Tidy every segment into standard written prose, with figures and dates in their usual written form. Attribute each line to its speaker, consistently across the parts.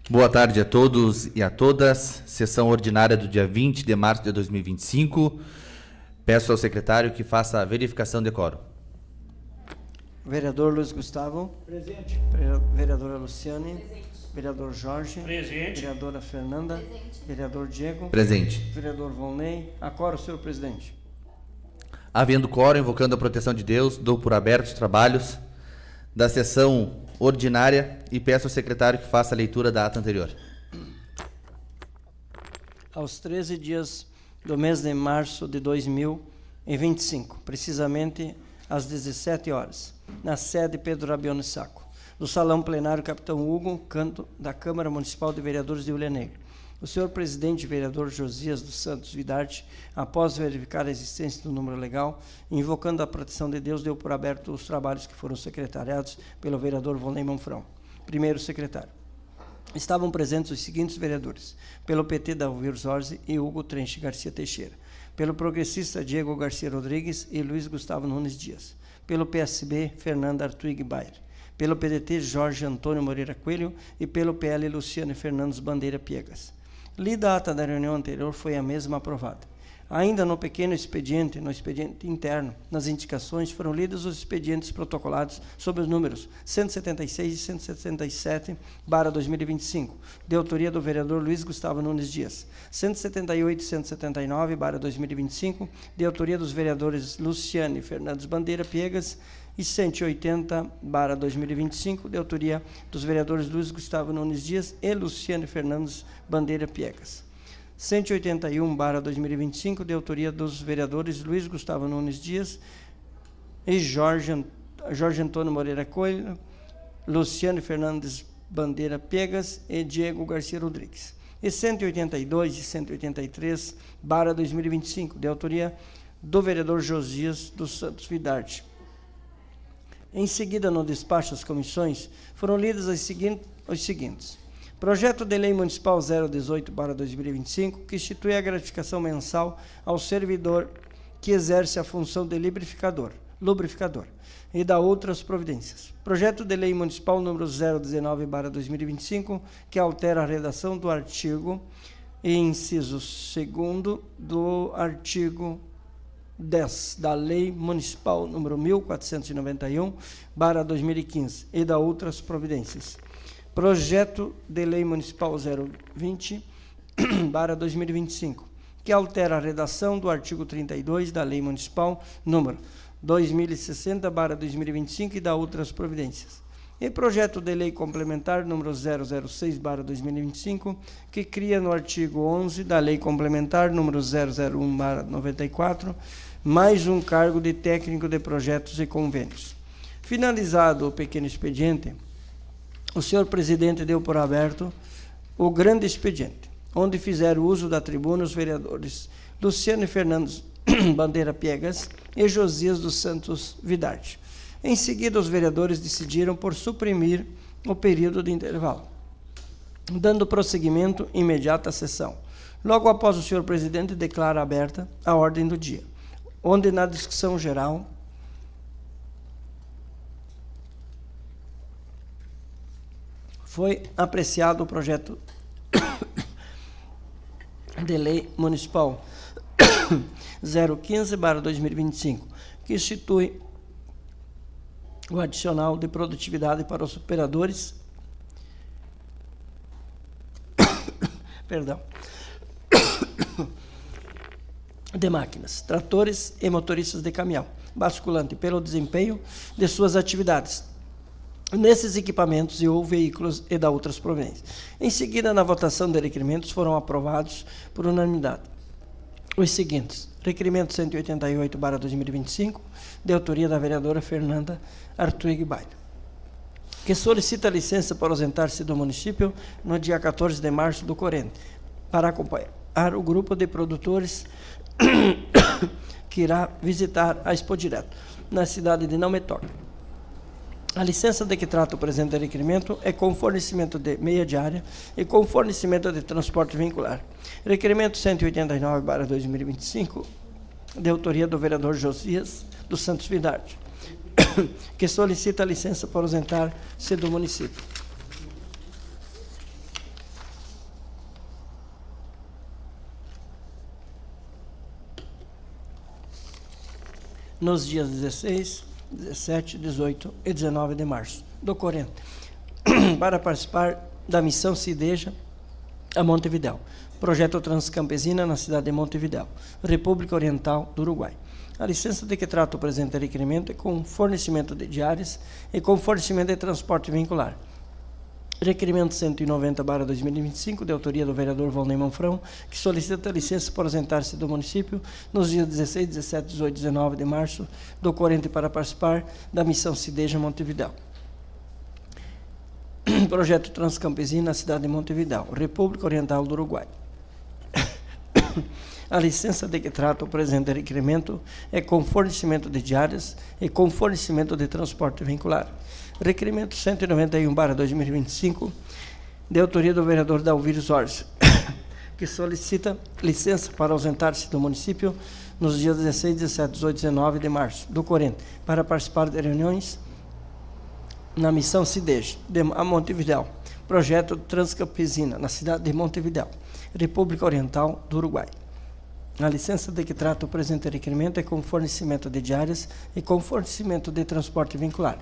Speaker 1: Boa tarde a todos e a todas. Sessão ordinária do dia 20 de março de 2025. Peço ao secretário que faça a verificação de quórum.
Speaker 2: Vereador Luiz Gustavo.
Speaker 3: Presente.
Speaker 2: Vereadora Luciane.
Speaker 4: Presente.
Speaker 2: Vereador Jorge.
Speaker 3: Presente.
Speaker 2: Vereadora Fernanda.
Speaker 4: Presente.
Speaker 2: Vereador Diego.
Speaker 1: Presente.
Speaker 2: Vereador Volney. Acora, senhor presidente.
Speaker 1: Havendo quórum, invocando a proteção de Deus, dou por abertos os trabalhos da sessão ordinária e peço ao secretário que faça a leitura da ata anterior.
Speaker 2: Aos 13 dias do mês de março de 2025, precisamente às 17 horas, na sede Pedro Rabione Sacco, do Salão Plenário Capitão Hugo, canto da Câmara Municipal de Vereadores de Ilha Negra. O senhor presidente vereador Josias dos Santos Vidarte, após verificar a existência do número legal, invocando a proteção de Deus, deu por aberto os trabalhos que foram secretariados pelo vereador Volney Manfrão. Primeiro secretário. Estavam presentes os seguintes vereadores: pelo PT, Dalvir Zorzi e Hugo Trenche Garcia Teixeira; pelo progressista, Diego Garcia Rodrigues e Luiz Gustavo Nunes Dias; pelo PSB, Fernanda Artuig Bayer; pelo PDT, Jorge Antônio Moreira Coelho; e pelo PL, Luciane Fernandes Bandeira Piegas. Lida a ata da reunião anterior, foi a mesma aprovada. Ainda no pequeno expediente, no expediente interno, nas indicações, foram lidos os expedientes protocolados sob os números 176 e 177, barra 2025, de autoria do vereador Luiz Gustavo Nunes Dias; 178 e 179, barra 2025, de autoria dos vereadores Luciane Fernandes Bandeira Piegas, e 180, barra 2025, de autoria dos vereadores Luiz Gustavo Nunes Dias e Luciane Fernandes Bandeira Piegas. 181, barra 2025, de autoria dos vereadores Luiz Gustavo Nunes Dias e Jorge Antônio Moreira Coelho, Luciane Fernandes Bandeira Piegas e Diego Garcia Rodrigues. E 182 e 183, barra 2025, de autoria do vereador Josias dos Santos Vidarte. Em seguida, no despacho às comissões, foram lidos os seguintes. Projeto de Lei Municipal 018/2025, que institui a gratificação mensal ao servidor que exerce a função de lubrificador, e dá outras providências. Projeto de Lei Municipal número 019/2025, que altera a redação do artigo e inciso 2º do artigo 10 da Lei Municipal número 1491/2015 e da outras providências. Projeto de Lei Municipal 020/2025, que altera a redação do artigo 32 da Lei Municipal número 2060/2025 e da outras providências. E projeto de lei complementar número 006/2025, que cria no artigo 11 da Lei Complementar número 001/94, mais um cargo de técnico de projetos e convênios. Finalizado o pequeno expediente, o senhor presidente deu por aberto o grande expediente, onde fizeram uso da tribuna os vereadores Luciane Fernandes Bandeira Piegas e Josias dos Santos Vidarte. Em seguida, os vereadores decidiram por suprimir o período de intervalo, dando prosseguimento imediato à sessão. Logo após, o senhor presidente declara aberta a ordem do dia, onde na discussão geral foi apreciado o projeto de lei municipal 015/2025, que institui o adicional de produtividade para os operadores de máquinas, tratores e motoristas de caminhão basculante pelo desempenho de suas atividades nesses equipamentos e ou veículos e da outras providências. Em seguida, na votação de requerimentos, foram aprovados por unanimidade os seguintes: requerimento 188/2025, de autoria da vereadora Fernanda Artuig Baile, que solicita licença para ausentar-se do município no dia 14 de março do corrente, para acompanhar o grupo de produtores que irá visitar a Expo Direto, na cidade de Não Me Toque. A licença de que trata o presente requerimento é com fornecimento de meia diária e com fornecimento de transporte vincular. Requerimento 189/2025, de autoria do vereador Josias dos Santos Vidarte, que solicita a licença para ausentar-se do município. nos dias 16, 17, 18 e 19 de março do corrente, para participar da missão CIDEJA a Montevidéu, projeto Transcampesina na cidade de Montevidéu, República Oriental do Uruguai. A licença de que trata o presente requerimento é com fornecimento de diárias e com fornecimento de transporte vincular. Requerimento 190/2025, de autoria do vereador Volney Manfrão, que solicita licença para ausentar-se do município nos dias 16, 17, 18 e 19 de março do corrente para participar da missão CIDEJA Montevidéu. Projeto Transcampesina na cidade de Montevidéu, República Oriental do Uruguai. A licença de que trata o presente requerimento é com fornecimento de diárias e com fornecimento de transporte vincular. Requerimento 191/2025, de autoria do vereador Dalvir Zorzi, que solicita licença para ausentar-se do município nos dias 16, 17, 18 e 19 de março do corrente, para participar de reuniões na missão CIDEJA a Montevidéu, projeto Transcampesina na cidade de Montevidéu, República Oriental do Uruguai. A licença de que trata o presente requerimento é com fornecimento de diárias e com fornecimento de transporte vincular.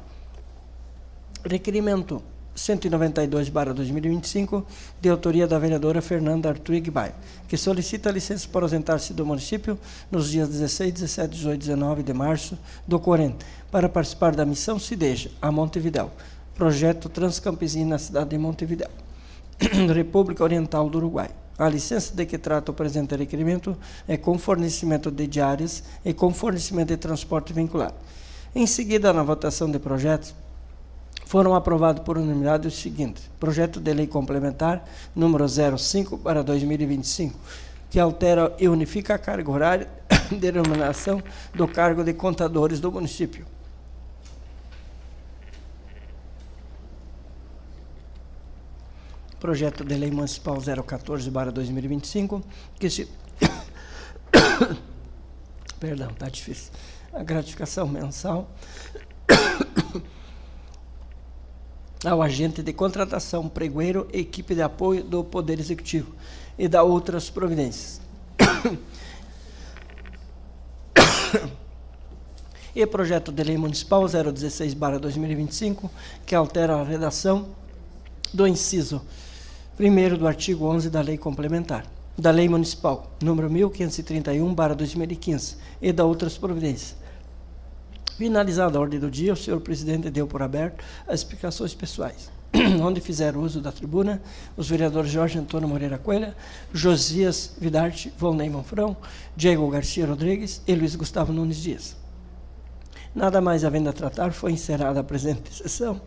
Speaker 2: Requerimento 192/2025, de autoria da vereadora Fernanda Artuig Baio, que solicita licença para ausentar-se do município nos dias 16, 17, 18 e 19 de março do corrente, para participar da missão CIDEJA a Montevidéu, projeto Transcampesina na cidade de Montevidéu, República Oriental do Uruguai. A licença de que trata o presente requerimento é com fornecimento de diárias e com fornecimento de transporte vincular. Em seguida, na votação de projetos, foram aprovados por unanimidade os seguintes: projeto de lei complementar número 05/2025, que altera e unifica a carga horária de remuneração do cargo de contadores do município. Projeto de lei municipal 014/2025, que se perdão, está difícil. A gratificação mensal ao agente de contratação, pregoeiro e equipe de apoio do Poder Executivo e da outras providências. E projeto de lei municipal 016/2025, que altera a redação do inciso 1º do artigo 11 da lei complementar, da lei municipal número 1531/2015 e da outras providências. Finalizada a ordem do dia, o senhor presidente deu por aberto as explicações pessoais, onde fizeram uso da tribuna os vereadores Jorge Antônio Moreira Coelho, Josias Vidarte, Volney Manfrão, Diego Garcia Rodrigues e Luiz Gustavo Nunes Dias. Nada mais havendo a tratar, foi encerrada a presente sessão,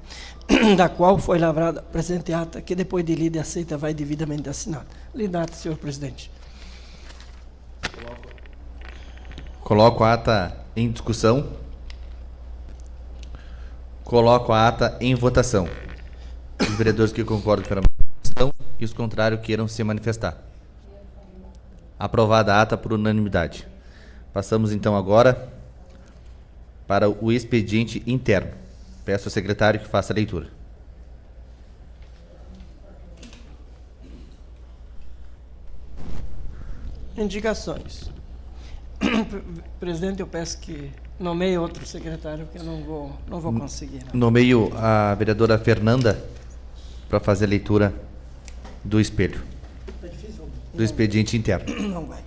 Speaker 2: da qual foi lavrada a presente ata, que depois de lida e aceita vai devidamente assinada. Lida a ata, senhor presidente.
Speaker 1: Coloco a ata em discussão. Coloco a ata em votação. Os vereadores que concordam pela manifestação e os contrários queiram se manifestar. Aprovada a ata por unanimidade. Passamos então agora para o expediente interno. Peço ao secretário que faça a leitura.
Speaker 2: Indicações. Presidente, eu peço que nomeie outro secretário, porque eu não vou conseguir. Não.
Speaker 1: Nomeio a vereadora Fernanda para fazer a leitura do espelho.
Speaker 2: Tá difícil.
Speaker 1: Do expediente interno.
Speaker 2: Não vai.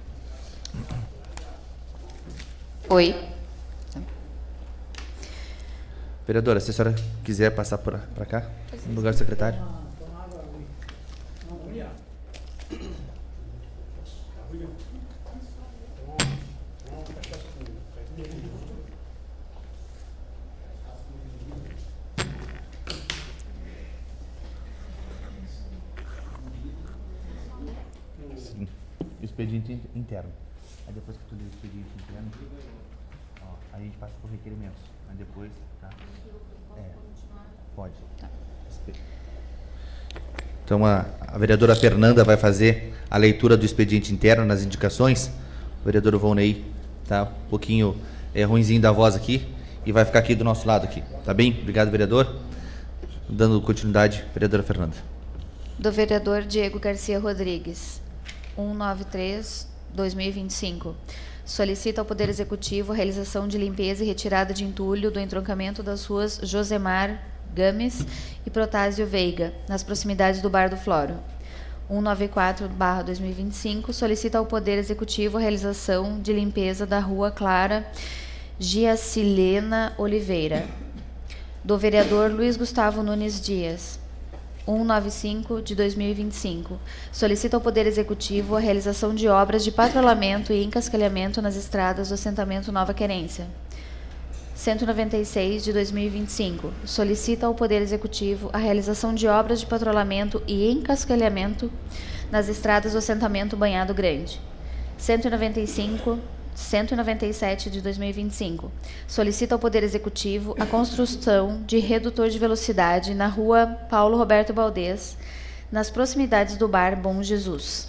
Speaker 3: Oi.
Speaker 1: Vereadora, se a senhora quiser passar para cá, no lugar do secretário. Sim. Expediente interno. Aí depois que tu lê o expediente interno, ó, aí a gente passa por requerimentos. Aí depois, tá? Pode. Então a vereadora Fernanda vai fazer a leitura do expediente interno nas indicações. O vereador Volney tá um pouquinho ruinzinho da voz aqui e vai ficar aqui do nosso lado aqui. Tá bem? Obrigado, vereador. Dando continuidade, vereadora Fernanda.
Speaker 3: Do vereador Diego Garcia Rodrigues, 193 2025. Solicita ao Poder Executivo a realização de limpeza e retirada de entulho do entroncamento das ruas Josemar Games e Protásio Veiga, nas proximidades do Bar do Floro. 194/2025, solicita ao Poder Executivo a realização de limpeza da Rua Clara Giacilena Oliveira, do vereador Luiz Gustavo Nunes Dias. 195/2025, solicita ao Poder Executivo a realização de obras de patrulhamento e encasquilhamento nas estradas do assentamento Nova Querência. 196/2025, solicita ao Poder Executivo a realização de obras de patrulhamento e encasquilhamento nas estradas do assentamento Banhado Grande. 197/2025, solicita ao Poder Executivo a construção de redutor de velocidade na rua Paulo Roberto Baldez, nas proximidades do Bar Bom Jesus.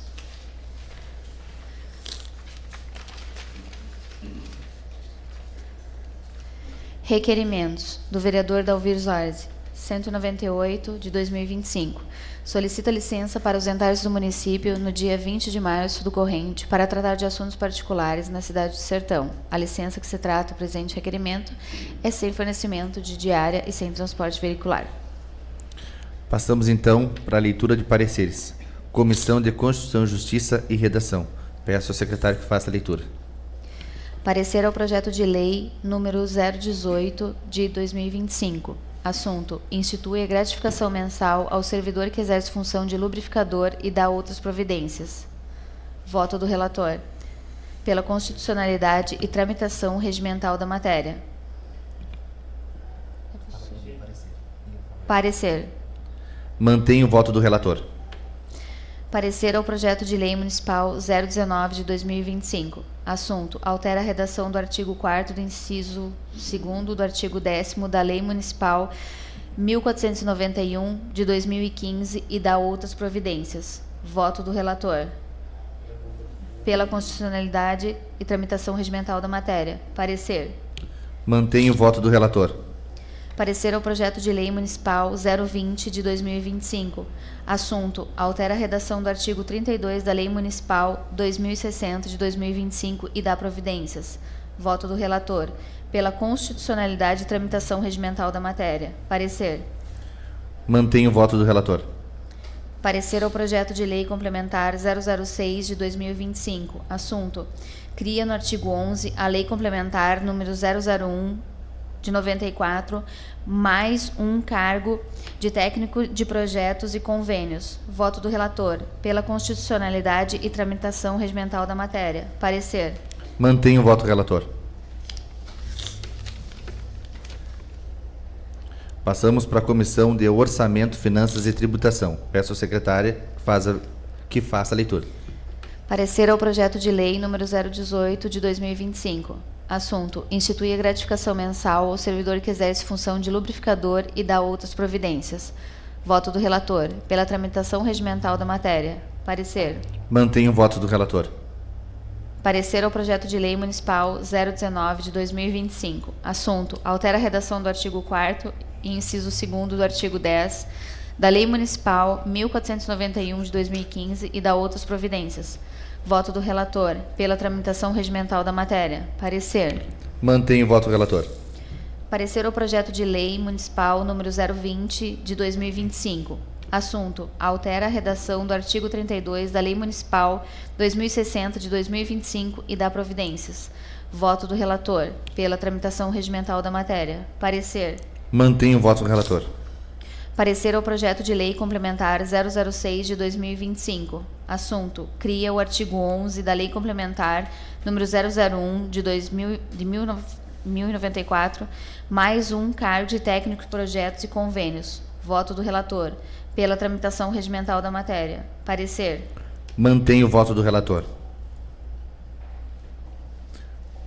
Speaker 3: Requerimentos do vereador Dalvir Zorzi, 198/2025. Solicita licença para ausentar-se do município no dia 20 de março do corrente para tratar de assuntos particulares na cidade do Sertão. A licença que se trata, o presente requerimento, é sem fornecimento de diária e sem transporte veicular.
Speaker 1: Passamos então para a leitura de pareceres. Comissão de Constituição, Justiça e Redação. Peço ao secretário que faça a leitura.
Speaker 3: Parecer ao projeto de lei número 018 de 2025. Assunto: institui a gratificação mensal ao servidor que exerce função de lubrificador e dá outras providências. Voto do relator. Pela constitucionalidade e tramitação regimental da matéria. Parecer.
Speaker 1: Mantenho o voto do relator.
Speaker 3: Parecer ao projeto de lei municipal 019 de 2025. Assunto: altera a redação do artigo 4º do inciso 2º do artigo 10º da Lei Municipal 1491 de 2015 e dá outras providências. Voto do relator. Pela constitucionalidade e tramitação regimental da matéria. Parecer.
Speaker 1: Mantenho o voto do relator.
Speaker 3: Parecer ao projeto de lei municipal 020 de 2025. Assunto: altera a redação do artigo 32 da Lei Municipal 2060 de 2025 e dá providências. Voto do relator. Pela constitucionalidade e tramitação regimental da matéria. Parecer.
Speaker 1: Mantenho o voto do relator.
Speaker 3: Parecer ao projeto de lei complementar 006 de 2025. Assunto: cria no artigo 11 a lei complementar número 001 de 94, mais um cargo de técnico de projetos e convênios. Voto do relator. Pela constitucionalidade e tramitação regimental da matéria. Parecer.
Speaker 1: Mantenho o voto do relator. Passamos para a Comissão de Orçamento, Finanças e Tributação. Peço ao secretário que faça a leitura.
Speaker 3: Parecer ao projeto de lei número 018 de 2025. Assunto: institui a gratificação mensal ao servidor que exerce função de lubrificador e dá outras providências. Voto do relator. Pela tramitação regimental da matéria. Parecer.
Speaker 1: Mantenho o voto do relator.
Speaker 3: Parecer ao projeto de lei municipal 019 de 2025. Assunto: altera a redação do artigo 4º e inciso 2º do artigo 10 da Lei Municipal 1491 de 2015 e dá outras providências. Voto do relator. Pela tramitação regimental da matéria. Parecer.
Speaker 1: Mantenho o voto do relator.
Speaker 3: Parecer ao projeto de lei municipal número 020 de 2025. Assunto: altera a redação do artigo 32 da Lei Municipal 2060 de 2025 e dá providências. Voto do relator. Pela tramitação regimental da matéria. Parecer.
Speaker 1: Mantenho o voto do relator.
Speaker 3: Parecer ao projeto de lei complementar 006 de 2025. Assunto: cria o artigo 11 da Lei Complementar número 001 de 1094, mais um cargo de técnico de projetos e convênios. Voto do relator. Pela tramitação regimental da matéria. Parecer.
Speaker 1: Mantenho o voto do relator.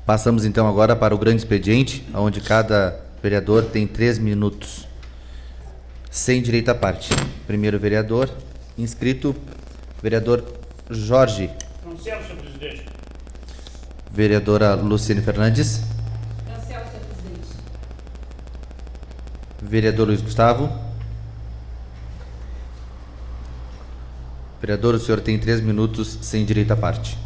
Speaker 1: Passamos então agora para o grande expediente, onde cada vereador tem 3 minutos. Sem direito à parte. Primeiro vereador, inscrito, vereador Jorge.
Speaker 4: Cancelo, senhor presidente.
Speaker 1: Vereadora Luciene Fernandes.
Speaker 5: Cancelo, senhor presidente.
Speaker 1: Vereador Luiz Gustavo. Vereador, o senhor tem 3 minutos sem direito à parte.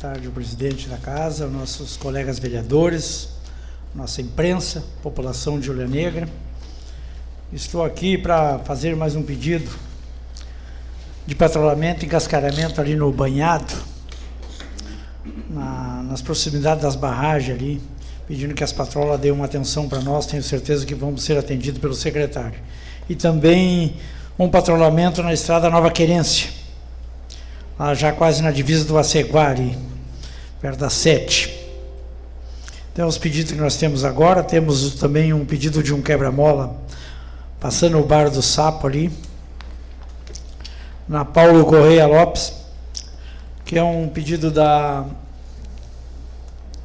Speaker 4: tarde ao presidente da casa, aos nossos colegas vereadores, nossa imprensa, população de Ovelha Negra. Estou aqui para fazer mais um pedido de patrulhamento e encascaramento ali no banhado, nas proximidades das barragens ali, pedindo que as patrolas deem uma atenção para nós. Tenho certeza que vamos ser atendidos pelo secretário. E também um patrulhamento na estrada Nova Querência, lá já quase na divisa do Aceguá, ali, perto da 7. Então, os pedidos que nós temos agora, temos também um pedido de um quebra-mola, passando o Bar do Sapo ali, na Paulo Correia Lopes, que é um pedido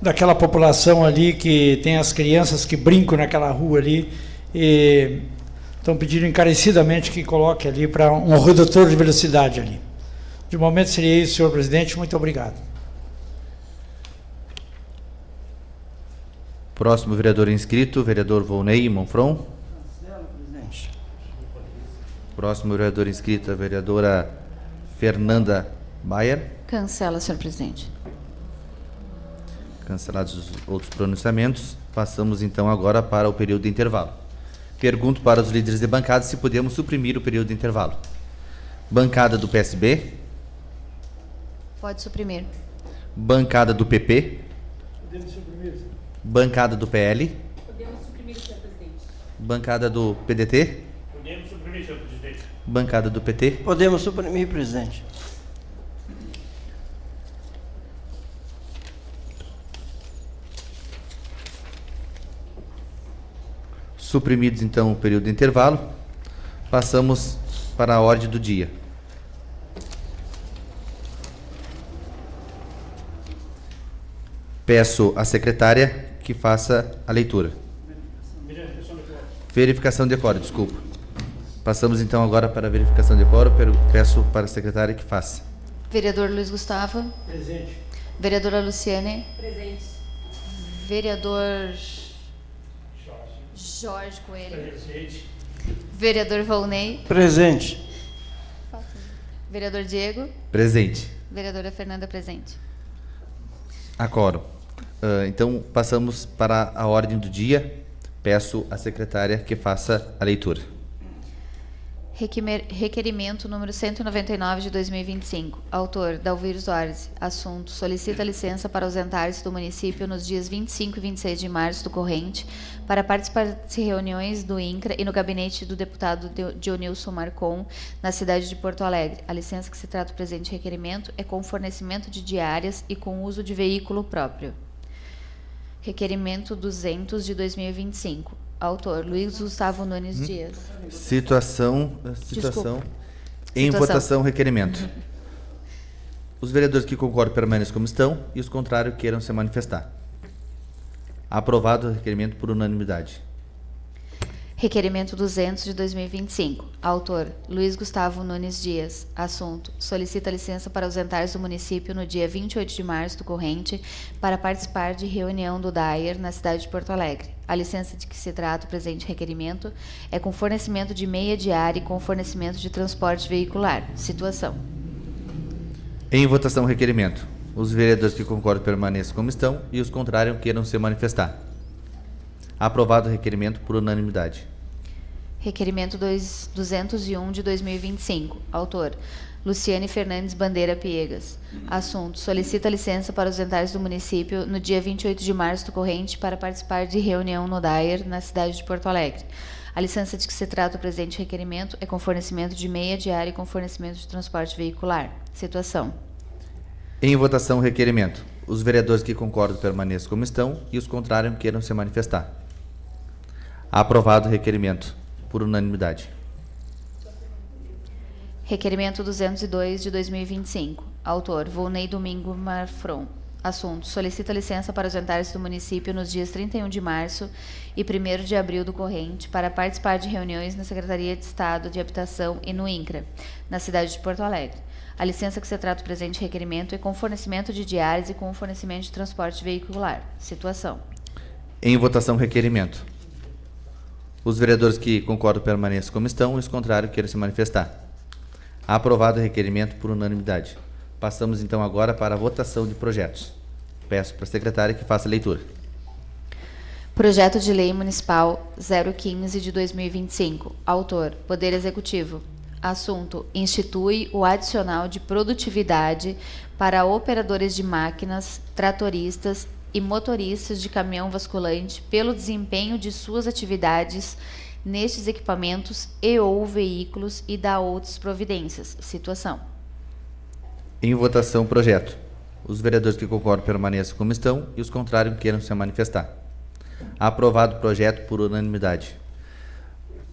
Speaker 4: daquela população ali que tem as crianças que brincam naquela rua ali, e estão pedindo encarecidamente que coloque ali para um redutor de velocidade ali. De momento seria isso, senhor presidente. Muito obrigado.
Speaker 1: Próximo vereador inscrito, vereador Volney Monfron.
Speaker 2: Cancela, presidente.
Speaker 1: Próximo vereador inscrito, a vereadora Fernanda Bayer.
Speaker 3: Cancela, senhor presidente.
Speaker 1: Cancelados os outros pronunciamentos, passamos então agora para o período de intervalo. Pergunto para os líderes de bancada se podemos suprimir o período de intervalo. Bancada do PSB.
Speaker 3: Pode suprimir.
Speaker 1: Bancada do PP.
Speaker 4: Podemos suprimir.
Speaker 1: Bancada do PL.
Speaker 5: Podemos suprimir, senhor presidente.
Speaker 1: Bancada do PDT.
Speaker 6: Podemos suprimir, senhor presidente.
Speaker 1: Bancada do PT.
Speaker 2: Podemos suprimir, presidente.
Speaker 1: Suprimidos então o período de intervalo, passamos para a ordem do dia. Peço à secretária que faça a leitura. Verificação de quórum, desculpa. Passamos então agora para a verificação de quórum. Peço para a secretária que faça.
Speaker 3: Vereador Luiz Gustavo.
Speaker 4: Presente.
Speaker 3: Vereadora Luciane.
Speaker 5: Presente.
Speaker 3: Vereador Jorge Coelho.
Speaker 6: Presente.
Speaker 3: Vereador Volney.
Speaker 2: Presente.
Speaker 3: Vereador Diego.
Speaker 1: Presente.
Speaker 3: Vereadora Fernanda, presente.
Speaker 1: A quórum. Então, passamos para a ordem do dia. Peço à secretária que faça a leitura.
Speaker 3: Requerimento número 199 de 2025. Autor, Dalvir Soares. Assunto, solicita licença para ausentar-se do município nos dias 25 e 26 de março do corrente para participar de reuniões do INCRA e no gabinete do deputado Dionilson Marcon, na cidade de Porto Alegre. A licença que se trata do presente requerimento é com fornecimento de diárias e com uso de veículo próprio. Requerimento 200 de 2025. Autor, Luiz Gustavo Nunes Dias.
Speaker 1: Situação em
Speaker 3: Situação.
Speaker 1: votação, requerimento. Os vereadores que concordam permaneçam como estão e os contrários queiram se manifestar. Aprovado o requerimento por unanimidade.
Speaker 3: Requerimento 200 de 2025. Autor, Luiz Gustavo Nunes Dias. Assunto, solicita licença para ausentar-se do município no dia 28 de março do corrente para participar de reunião do DAER na cidade de Porto Alegre. A licença de que se trata o presente requerimento é com fornecimento de meia diária e com fornecimento de transporte veicular. Situação.
Speaker 1: Em votação, requerimento. Os vereadores que concordam permaneçam como estão e os contrários queiram se manifestar. Aprovado o requerimento por unanimidade.
Speaker 3: Requerimento 201 de 2025. Autor, Luciane Fernandes Bandeira Piegas. Assunto, solicita licença para ausentar-se do município no dia 28 de março do corrente para participar de reunião no DAER na cidade de Porto Alegre. A licença de que se trata o presente requerimento é com fornecimento de meia diária e com fornecimento de transporte veicular. Situação.
Speaker 1: Em votação, requerimento. Os vereadores que concordam permaneçam como estão e os contrários queiram se manifestar. Aprovado o requerimento por unanimidade.
Speaker 3: Requerimento 202 de 2025. Autor, Volney Domingo Marfron. Assunto, solicita licença para ausentar-se do município nos dias 31 de março e 1º de abril do corrente para participar de reuniões na Secretaria de Estado de Habitação e no INCRA, na cidade de Porto Alegre. A licença que se trata do presente requerimento é com fornecimento de diárias e com fornecimento de transporte veicular. Situação.
Speaker 1: Em votação, requerimento. Os vereadores que concordam permaneçam como estão e os contrários queiram se manifestar. Aprovado o requerimento por unanimidade. Passamos então agora para a votação de projetos. Peço para a secretária que faça a leitura.
Speaker 3: Projeto de Lei Municipal 015 de 2025. Autor: Poder Executivo. Assunto: institui o adicional de produtividade para operadores de máquinas, tratoristas e motoristas de caminhão basculante pelo desempenho de suas atividades nestes equipamentos e ou veículos e dá outras providências. Situação.
Speaker 1: Em votação, projeto. Os vereadores que concordam permaneçam como estão e os contrários queiram se manifestar. Aprovado o projeto por unanimidade.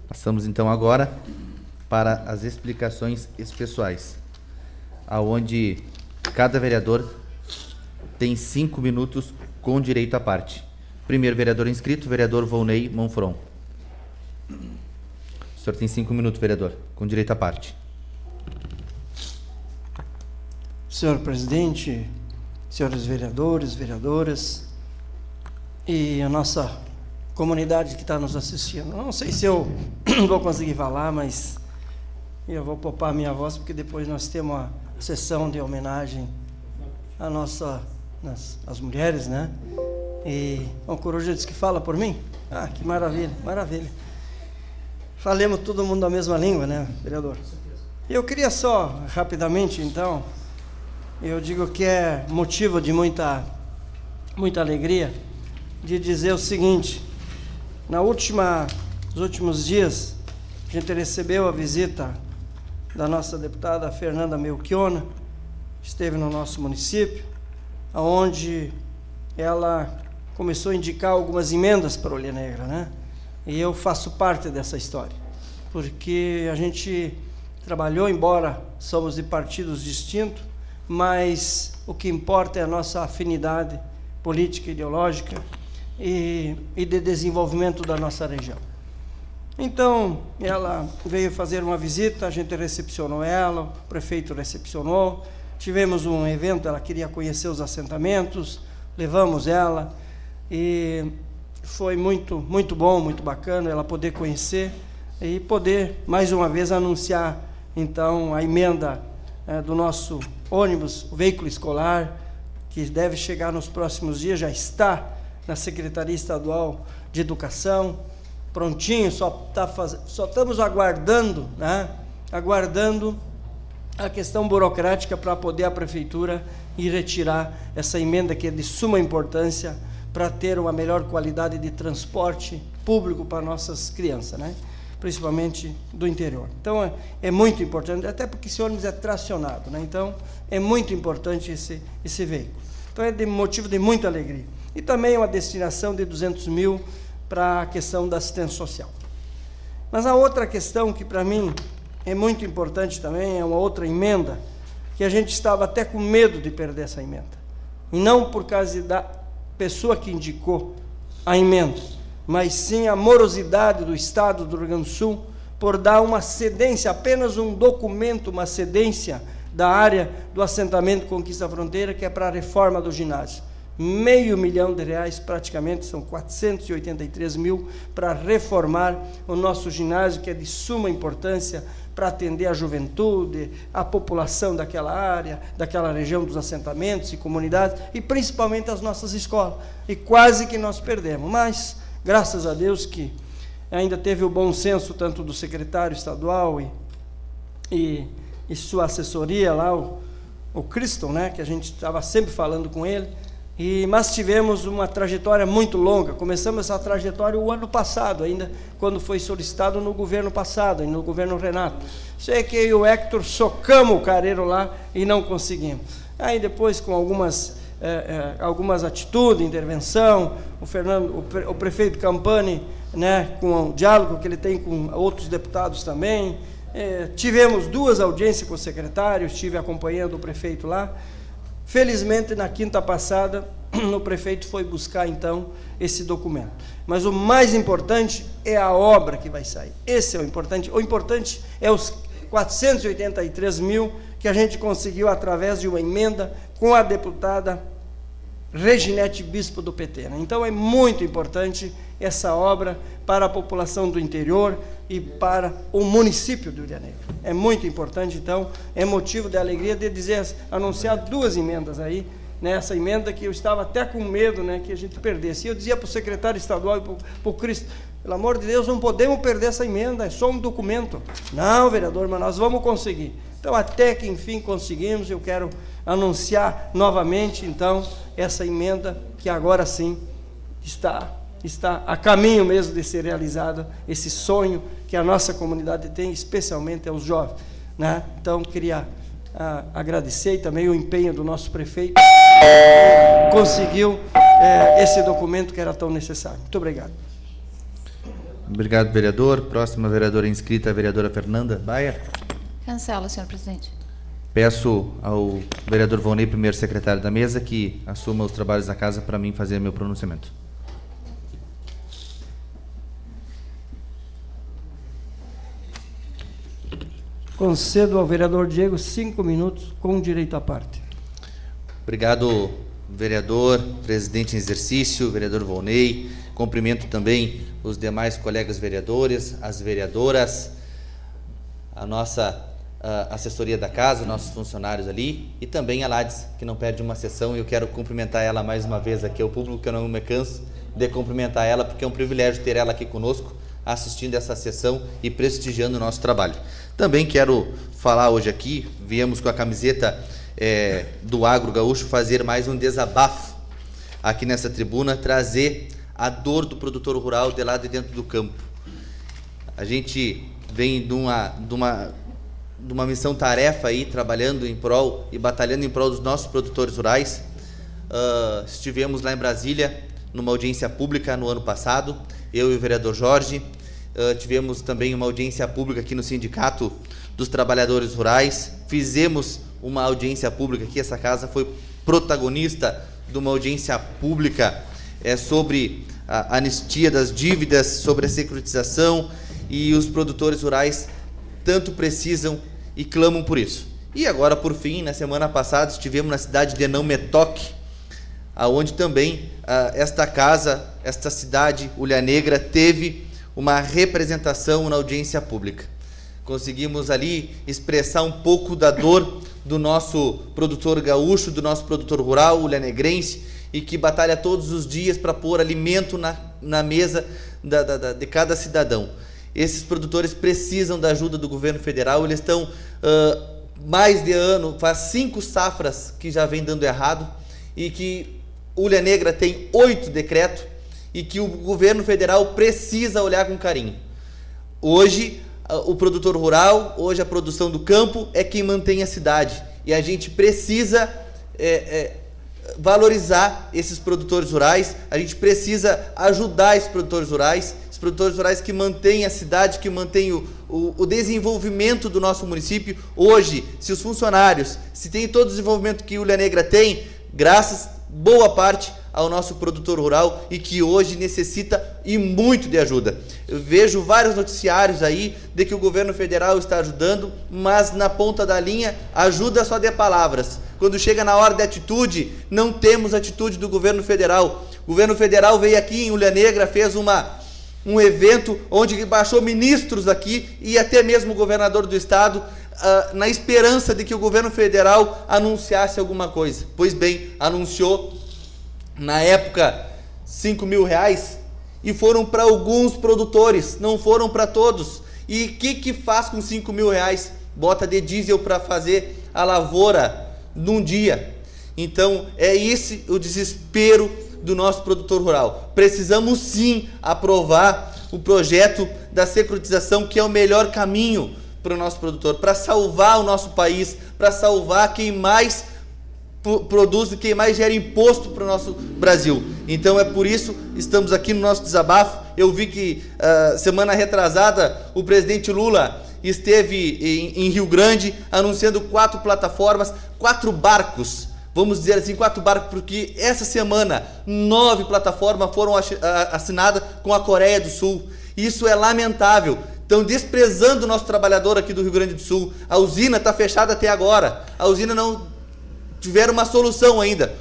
Speaker 1: Passamos então agora para as explicações especiais, aonde cada vereador tem 5 minutos com direito à parte. Primeiro vereador inscrito, vereador Volney Monfron. O senhor tem 5 minutos, vereador, com direito à parte.
Speaker 2: Senhor presidente, senhores vereadores, vereadoras e a nossa comunidade que está nos assistindo. Não sei se eu vou conseguir falar, mas eu vou poupar a minha voz, porque depois nós temos uma sessão de homenagem à às mulheres, né? E o Coruja disse que fala por mim. Ah, que maravilha, maravilha. Falemos todo mundo a mesma língua, né, vereador? Eu queria só, rapidamente, então, eu digo que é motivo de muita alegria de dizer o seguinte: nos últimos dias, a gente recebeu a visita da nossa deputada Fernanda Melchiona, esteve no nosso município, onde ela começou a indicar algumas emendas para a Ovelha Negra, né? E eu faço parte dessa história, porque a gente trabalhou, embora somos de partidos distintos, mas o que importa é a nossa afinidade política, ideológica e de desenvolvimento da nossa região. Então, ela veio fazer uma visita, a gente recepcionou ela, o prefeito recepcionou, tivemos um evento, ela queria conhecer os assentamentos, levamos ela, e foi muito bom, muito bacana ela poder conhecer e poder, mais uma vez, anunciar, então, a emenda do nosso ônibus, o veículo escolar, que deve chegar nos próximos dias, já está na Secretaria Estadual de Educação, prontinho, só estamos aguardando, né? Aguardando a questão burocrática para poder a Prefeitura ir retirar essa emenda, que é de suma importância para ter uma melhor qualidade de transporte público para nossas crianças, né? Principalmente do interior. Então, é muito importante, até porque esse ônibus é tracionado, né? Então, é muito importante esse veículo. Então, é de motivo de muita alegria. E também uma destinação de 200 mil para a questão da assistência social. Mas a outra questão que, para mim, é muito importante também, é uma outra emenda, que a gente estava até com medo de perder essa emenda. E não por causa da pessoa que indicou a emenda, mas sim a morosidade do Estado do Rio Grande do Sul por dar uma cedência, apenas um documento, uma cedência da área do assentamento Conquista Fronteira, que é para a reforma do ginásio. R$500 mil, praticamente, são 483 mil, para reformar o nosso ginásio, que é de suma importância para atender a juventude, a população daquela área, daquela região dos assentamentos e comunidades, e principalmente as nossas escolas. E quase que nós perdemos, mas graças a Deus que ainda teve o bom senso tanto do secretário estadual e sua assessoria lá, o Criston, né, que a gente estava sempre falando com ele, mas tivemos uma trajetória muito longa. Começamos essa trajetória o ano passado, ainda quando foi solicitado no governo passado, no governo Renato. Sei que eu e o Hector socamos o careiro lá e não conseguimos. Aí depois, com algumas atitudes, intervenção, o prefeito Campani, né, com o diálogo que ele tem com outros deputados também, tivemos 2 audiências com o secretário, estive acompanhando o prefeito lá. Felizmente, na quinta passada, o prefeito foi buscar, então, esse documento. Mas o mais importante é a obra que vai sair. Esse é o importante. O importante é os 483 mil que a gente conseguiu através de uma emenda com a deputada Reginete Bispo do PT. Né? Então, é muito importante essa obra para a população do interior, e para o município do Ilha Negra. É muito importante, então, é motivo de alegria de dizer, anunciar 2 emendas aí, né, essa emenda que eu estava até com medo, né, que a gente perdesse. E eu dizia para o secretário estadual e para o Cristo, pelo amor de Deus, não podemos perder essa emenda, é só um documento. Não, vereador, mas nós vamos conseguir. Então, até que enfim conseguimos, eu quero anunciar novamente, então, essa emenda que agora sim está a caminho mesmo de ser realizado, esse sonho que a nossa comunidade tem, especialmente aos jovens, né? Então, queria agradecer também o empenho do nosso prefeito, conseguiu esse documento que era tão necessário. Muito obrigado.
Speaker 1: Obrigado, vereador. Próxima vereadora inscrita, a vereadora Fernanda Baia.
Speaker 3: Cancela, senhor presidente.
Speaker 1: Peço ao vereador Volney, primeiro secretário da mesa, que assuma os trabalhos da casa para mim fazer meu pronunciamento.
Speaker 2: Concedo ao vereador Diego 5 minutos com direito à parte.
Speaker 1: Obrigado, vereador, presidente em exercício, vereador Volney. Cumprimento também os demais colegas vereadores, as vereadoras, a nossa assessoria da casa, nossos funcionários ali, e também a Lades, que não perde uma sessão, e eu quero cumprimentar ela mais uma vez aqui ao público, que eu não me canso de cumprimentar ela, porque é um privilégio ter ela aqui conosco, assistindo essa sessão e prestigiando o nosso trabalho. Também quero falar hoje aqui, viemos com a camiseta do Agro Gaúcho, fazer mais um desabafo aqui nessa tribuna, trazer a dor do produtor rural de lá de dentro do campo. A gente vem de uma missão-tarefa aí, trabalhando em prol e batalhando em prol dos nossos produtores rurais. Estivemos lá em Brasília, numa audiência pública no ano passado, eu e o vereador Jorge. Tivemos também uma audiência pública aqui no Sindicato dos Trabalhadores Rurais. Fizemos uma audiência pública aqui, essa casa foi protagonista de uma audiência pública sobre a anistia das dívidas, sobre a securitização, e os produtores rurais tanto precisam e clamam por isso. E agora, por fim, na semana passada, estivemos na cidade de Não Me Toque, aonde também esta cidade, Ilha Negra, teve uma representação na audiência pública. Conseguimos ali expressar um pouco da dor do nosso produtor gaúcho, do nosso produtor rural, ilhanegrense, e que batalha todos os dias para pôr alimento na mesa de cada cidadão. Esses produtores precisam da ajuda do governo federal, eles estão mais de ano, faz 5 safras que já vem dando errado, e que Ilha Negra tem 8 decretos, e que o governo federal precisa olhar com carinho. Hoje, o produtor rural, hoje a produção do campo é quem mantém a cidade, e a gente precisa valorizar esses produtores rurais, a gente precisa ajudar esses produtores rurais que mantêm a cidade, que mantêm o desenvolvimento do nosso município. Hoje, se os funcionários, se tem todo o desenvolvimento que Ilha Negra tem, graças, boa parte, ao nosso produtor rural, e que hoje necessita e muito de ajuda. Eu vejo vários noticiários aí de que o governo federal está ajudando, mas na ponta da linha, ajuda só de palavras. Quando chega na hora de atitude, não temos atitude do governo federal. O governo federal veio aqui em Ilha Negra, fez um evento onde baixou ministros aqui e até mesmo o governador do estado, na esperança de que o governo federal anunciasse alguma coisa. Pois bem, anunciou na época 5 mil reais, e foram para alguns produtores, não foram para todos. E o que faz com 5 mil reais? Bota de diesel para fazer a lavoura num dia. Então é esse o desespero do nosso produtor rural. Precisamos sim aprovar o projeto da securitização, que é o melhor caminho para o nosso produtor, para salvar o nosso país, para salvar quem mais produz e quem mais gera imposto para o nosso Brasil. Então é por isso estamos aqui no nosso desabafo. Eu vi que semana retrasada o presidente Lula esteve em Rio Grande anunciando 4 plataformas, 4 barcos, vamos dizer assim, 4 barcos, porque essa semana 9 plataformas foram assinadas com a Coreia do Sul. Isso é lamentável. Estão desprezando o nosso trabalhador aqui do Rio Grande do Sul. A usina está fechada até agora. A usina não tiveram uma solução ainda,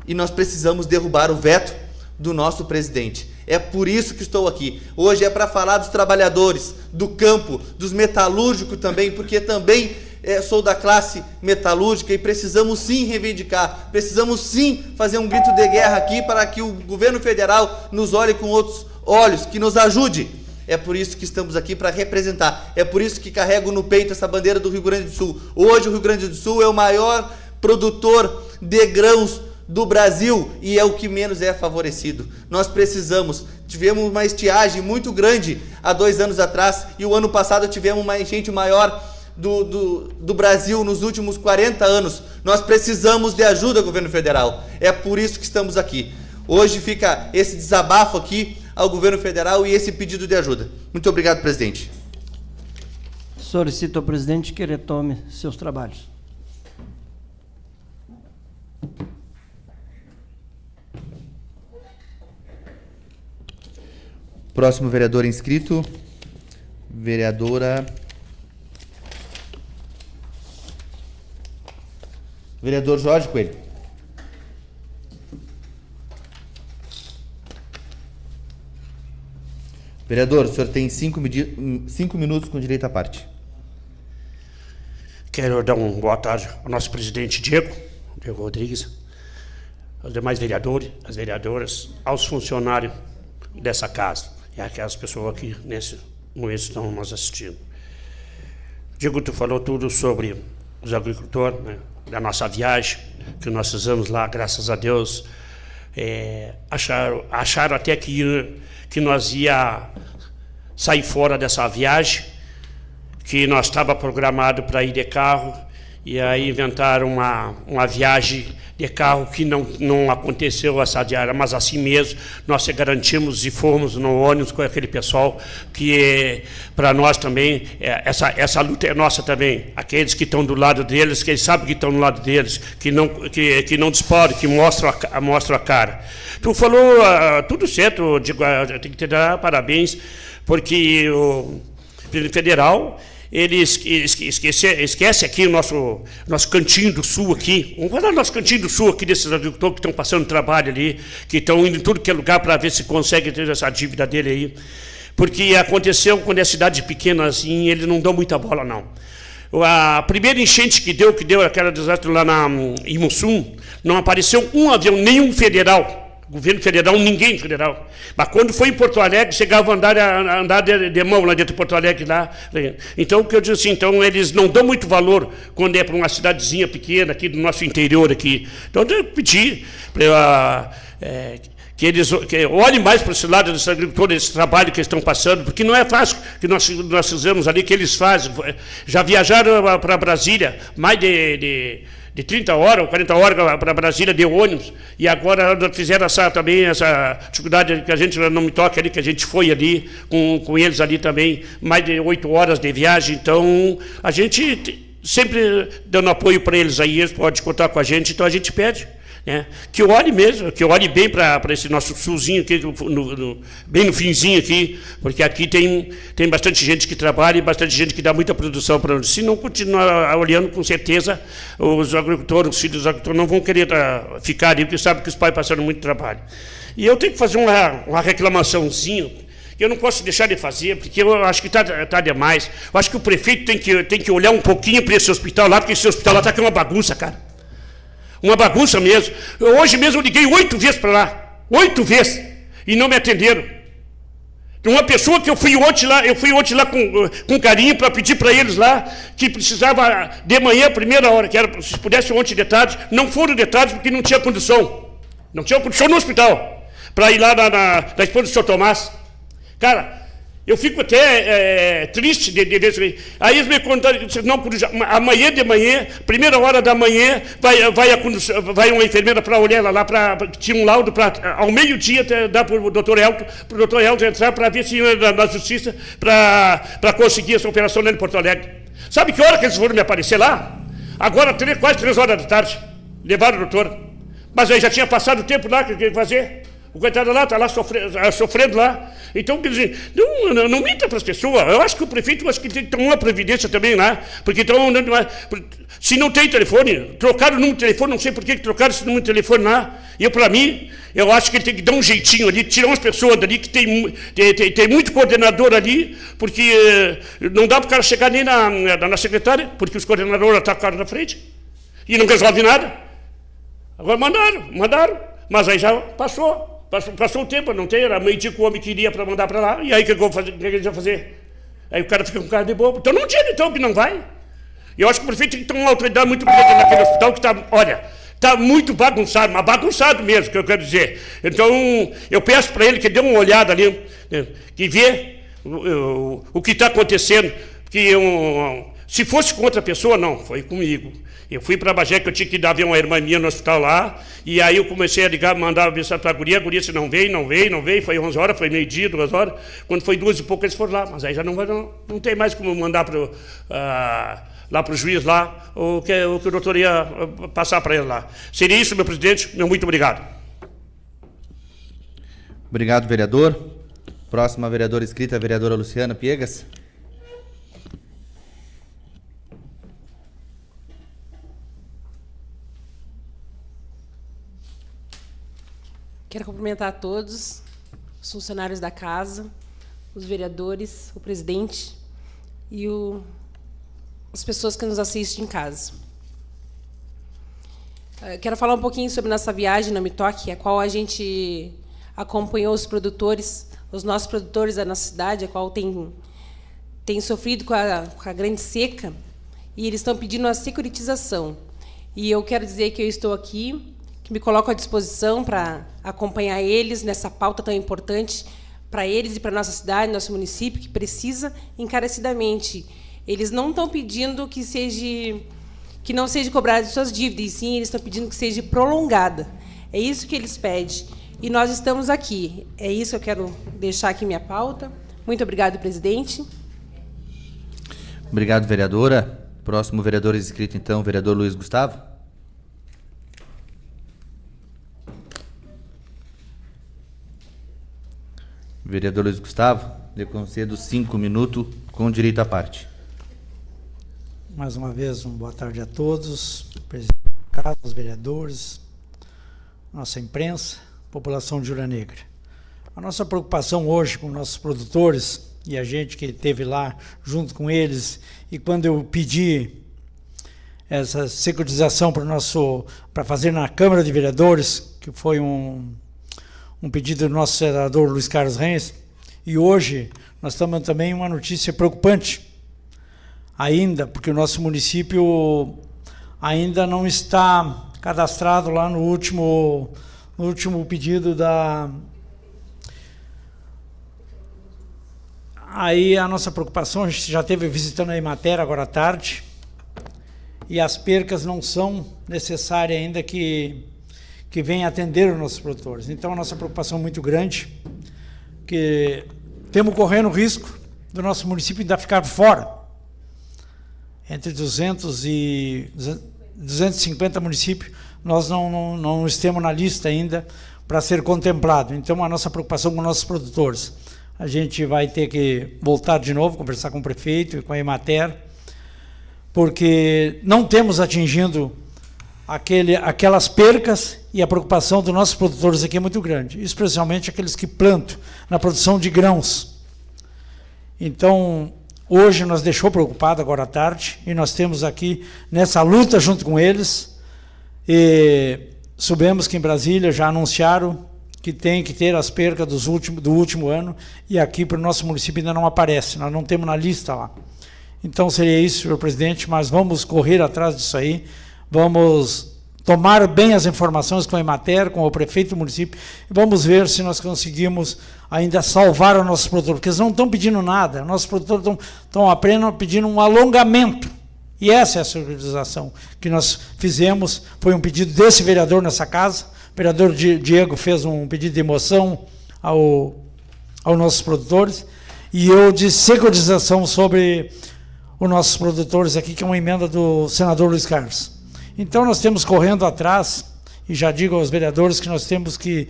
Speaker 1: e nós precisamos derrubar o veto do nosso presidente. É por isso que estou aqui. Hoje é para falar dos trabalhadores, do campo, dos metalúrgicos também, porque também sou da classe metalúrgica e precisamos sim reivindicar, precisamos sim fazer um grito de guerra aqui para que o governo federal nos olhe com outros olhos, que nos ajude. É por isso que estamos aqui, para representar. É por isso que carrego no peito essa bandeira do Rio Grande do Sul. Hoje o Rio Grande do Sul é o maior produtor de grãos do Brasil e é o que menos é favorecido. Nós precisamos. Tivemos uma estiagem muito grande há 2 anos atrás e o ano passado tivemos uma enchente maior do Brasil nos últimos 40 anos. Nós precisamos de ajuda, governo federal. É por isso que estamos aqui. Hoje fica esse desabafo aqui ao governo federal e esse pedido de ajuda. Muito obrigado, presidente.
Speaker 2: Solicito ao presidente que retome seus trabalhos.
Speaker 1: Próximo vereador inscrito, vereador Jorge Coelho. Vereador, o senhor tem 5 minutos com direito à parte.
Speaker 6: Quero dar uma boa tarde ao nosso presidente Diego Rodrigues, aos demais vereadores, às vereadoras, aos funcionários dessa casa e aquelas pessoas que nesse momento estão nos assistindo. Diego, tu falou tudo sobre os agricultores, né, da nossa viagem, que nós fizemos lá, graças a Deus. Acharam até que nós ia sair fora dessa viagem, que nós estava programado para ir de carro, e aí inventaram uma viagem de carro que não aconteceu essa diária, mas assim mesmo nós se garantimos e fomos no ônibus com aquele pessoal que para nós também, essa luta é nossa também, aqueles que estão do lado deles, que eles sabem que estão do lado deles, que não disparam, que mostram a cara. Tu falou tudo certo, digo, eu tenho que te dar parabéns, porque o presidente federal, ele esquece aqui o nosso cantinho do sul aqui. Vamos falar do nosso cantinho do sul aqui, desses agricultores que estão passando trabalho ali, que estão indo em tudo que é lugar para ver se consegue ter essa dívida dele aí. Porque aconteceu quando é cidade pequena assim, eles não dão muita bola, não. A primeira enchente que deu aquela desastre lá em Mussum, não apareceu um avião, nenhum federal. Governo federal, ninguém federal. Mas quando foi em Porto Alegre, chegava a andar de mão lá dentro de Porto Alegre. Lá. Então, o que eu digo assim, então, eles não dão muito valor quando é para uma cidadezinha pequena aqui do nosso interior aqui. Então, eu pedi que eles olhem mais para esse lado desse agricultor, desse trabalho que eles estão passando, porque não é fácil que nós fizemos ali, que eles fazem. Já viajaram para Brasília, mais de 30 horas ou 40 horas para Brasília de ônibus, e agora fizeram também essa dificuldade que a gente não me toca ali, que a gente foi ali com eles ali também, mais de 8 horas de viagem. Então a gente sempre dando apoio para eles aí, eles podem contar com a gente, então a gente pede, né, que olhe mesmo, que olhe bem para esse nosso sulzinho aqui, bem no finzinho aqui, porque aqui tem bastante gente que trabalha e bastante gente que dá muita produção para nós. Se não continuar olhando, com certeza, os agricultores, os filhos dos agricultores não vão querer ficar ali, porque sabem que os pais passaram muito trabalho. E eu tenho que fazer uma reclamaçãozinha, que eu não posso deixar de fazer, porque eu acho que está demais. Eu acho que o prefeito tem que olhar um pouquinho para esse hospital lá, porque esse hospital lá está aqui uma bagunça, cara. Uma bagunça mesmo. Hoje mesmo eu liguei 8 vezes para lá. 8 vezes. E não me atenderam. Uma pessoa que eu fui ontem lá com carinho para pedir para eles lá que precisava de manhã, primeira hora, que era se pudesse ontem de tarde, não foram de tarde porque não tinha condição. Não tinha condição no hospital para ir lá na esposa do Sr. Tomás. Cara, eu fico até triste de ver isso aí. Aí eles me contaram, não, amanhã de manhã, primeira hora da manhã, vai uma enfermeira para olhar lá, tinha um laudo para, ao meio-dia, dar para o doutor Elton entrar para ver se ia na justiça para conseguir essa operação lá em Porto Alegre. Sabe que hora que eles foram me aparecer lá? Agora, quase 3 horas da tarde. Levaram o doutor. Mas aí já tinha passado o tempo lá que ele ia fazer. O coitado lá está lá sofrendo lá. Então, quer dizer, não minta para as pessoas. Eu acho que o prefeito tem que tomar uma providência também lá. Porque se não tem telefone, trocaram o número de telefone, não sei por que trocaram esse número de telefone lá. E para mim, eu acho que ele tem que dar um jeitinho ali, tirar umas pessoas dali, que tem muito coordenador ali, porque não dá para o cara chegar nem na secretária, porque os coordenadores estão com o cara na frente e não resolve nada. Agora mandaram, mas aí já passou o tempo, não tem, era meio-dia que o homem queria para mandar para lá, e aí o que eles iam fazer? Aí o cara fica com cara de bobo. Então não tira, então, que não vai. Eu acho que o prefeito tem que ter uma autoridade muito grande naquele hospital que está, olha, está muito bagunçado, mas bagunçado mesmo, que eu quero dizer. Então, eu peço para ele que dê uma olhada ali, né, que vê o que está acontecendo, que se fosse com outra pessoa, não, foi comigo. Eu fui para Bagé, que eu tinha que dar ver uma irmã minha no hospital lá, e aí eu comecei a ligar, mandar mensagem para a guria disse, não veio, foi 11 horas, foi meio-dia, 2 horas, quando foi 2 e pouco eles foram lá, mas aí já não tem mais como mandar lá para o juiz lá, o que o doutor ia passar para ele lá. Seria isso, meu presidente, meu muito obrigado.
Speaker 1: Obrigado, vereador. Próxima vereadora inscrita, a vereadora Luciana Piegas.
Speaker 5: Quero cumprimentar a todos, os funcionários da casa, os vereadores, o presidente e as pessoas que nos assistem em casa. Quero falar um pouquinho sobre nossa viagem na Mitoque, a qual a gente acompanhou os nossos produtores da nossa cidade, a qual tem sofrido com a grande seca, e eles estão pedindo a securitização. E eu quero dizer que eu estou aqui, que me coloco à disposição para acompanhar eles nessa pauta tão importante para eles e para a nossa cidade, nosso município, que precisa encarecidamente. Eles não estão pedindo que não seja cobrada de suas dívidas, e sim, eles estão pedindo que seja prolongada. É isso que eles pedem. E nós estamos aqui. É isso que eu quero deixar aqui minha pauta. Muito obrigado, presidente.
Speaker 1: Obrigado, vereadora. Próximo vereador inscrito, então, vereador Luiz Gustavo. Vereador Luiz Gustavo, lhe concedo 5 minutos com direito à parte.
Speaker 4: Mais uma vez, uma boa tarde a todos, presidente da casa, os vereadores, nossa imprensa, população de Jura Negra. A nossa preocupação hoje com nossos produtores e a gente que esteve lá junto com eles, e quando eu pedi essa securitização para fazer na Câmara de Vereadores, que foi um pedido do nosso senador Luiz Carlos Reis, e hoje nós estamos também uma notícia preocupante ainda, porque o nosso município ainda não está cadastrado lá no último pedido da... Aí a nossa preocupação, a gente já esteve visitando a Emater agora à tarde, e as percas não são necessárias ainda que venha atender os nossos produtores. Então a nossa preocupação é muito grande, que temos correndo o risco do nosso município ainda ficar fora. Entre 200 e 250 municípios, nós não estamos na lista ainda para ser contemplado. Então a nossa preocupação com os nossos produtores. A gente vai ter que voltar de novo, conversar com o prefeito e com a Emater, porque não temos atingindo aquelas percas, e a preocupação dos nossos produtores aqui é muito grande, especialmente aqueles que plantam na produção de grãos. Então, hoje nos deixou preocupado agora à tarde, e nós temos aqui nessa luta junto com eles, e soubemos que em Brasília já anunciaram que tem que ter as percas do último ano, e aqui para o nosso município ainda não aparece, nós não temos na lista lá. Então seria isso, senhor presidente, mas vamos correr atrás disso aí, vamos tomar bem as informações com a Emater, com o prefeito do município, e vamos ver se nós conseguimos ainda salvar os nossos produtores, porque eles não estão pedindo nada, nossos produtores estão apenas pedindo um alongamento, e essa é a securitização que nós fizemos, foi um pedido desse vereador nessa casa, o vereador Diego fez um pedido de moção aos nossos produtores, e eu de securitização sobre os nossos produtores aqui, que é uma emenda do senador Luiz Carlos. Então nós temos correndo atrás, e já digo aos vereadores que nós temos que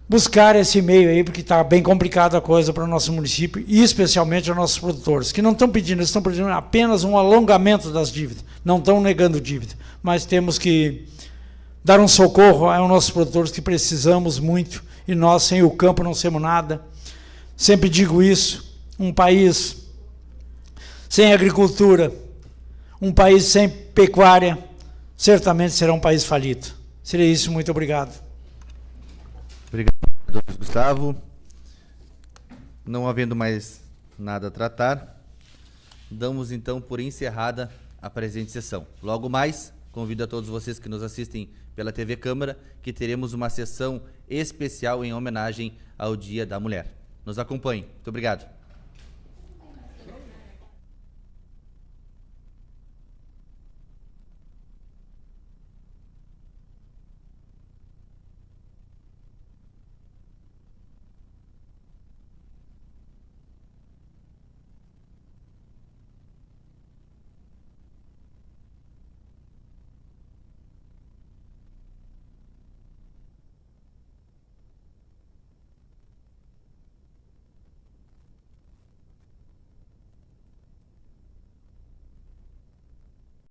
Speaker 4: buscar esse meio aí, porque está bem complicada a coisa para o nosso município e especialmente aos nossos produtores, que não estão pedindo, eles estão pedindo apenas um alongamento das dívidas, não estão negando dívida, mas temos que dar um socorro aos nossos produtores que precisamos muito, e nós sem o campo não somos nada. Sempre digo isso, um país sem agricultura, um país sem pecuária, certamente será um país falido. Seria isso, muito obrigado.
Speaker 1: Obrigado, vereador Gustavo. Não havendo mais nada a tratar, damos então por encerrada a presente sessão. Logo mais, convido a todos vocês que nos assistem pela TV Câmara, que teremos uma sessão especial em homenagem ao Dia da Mulher. Nos acompanhem. Muito obrigado.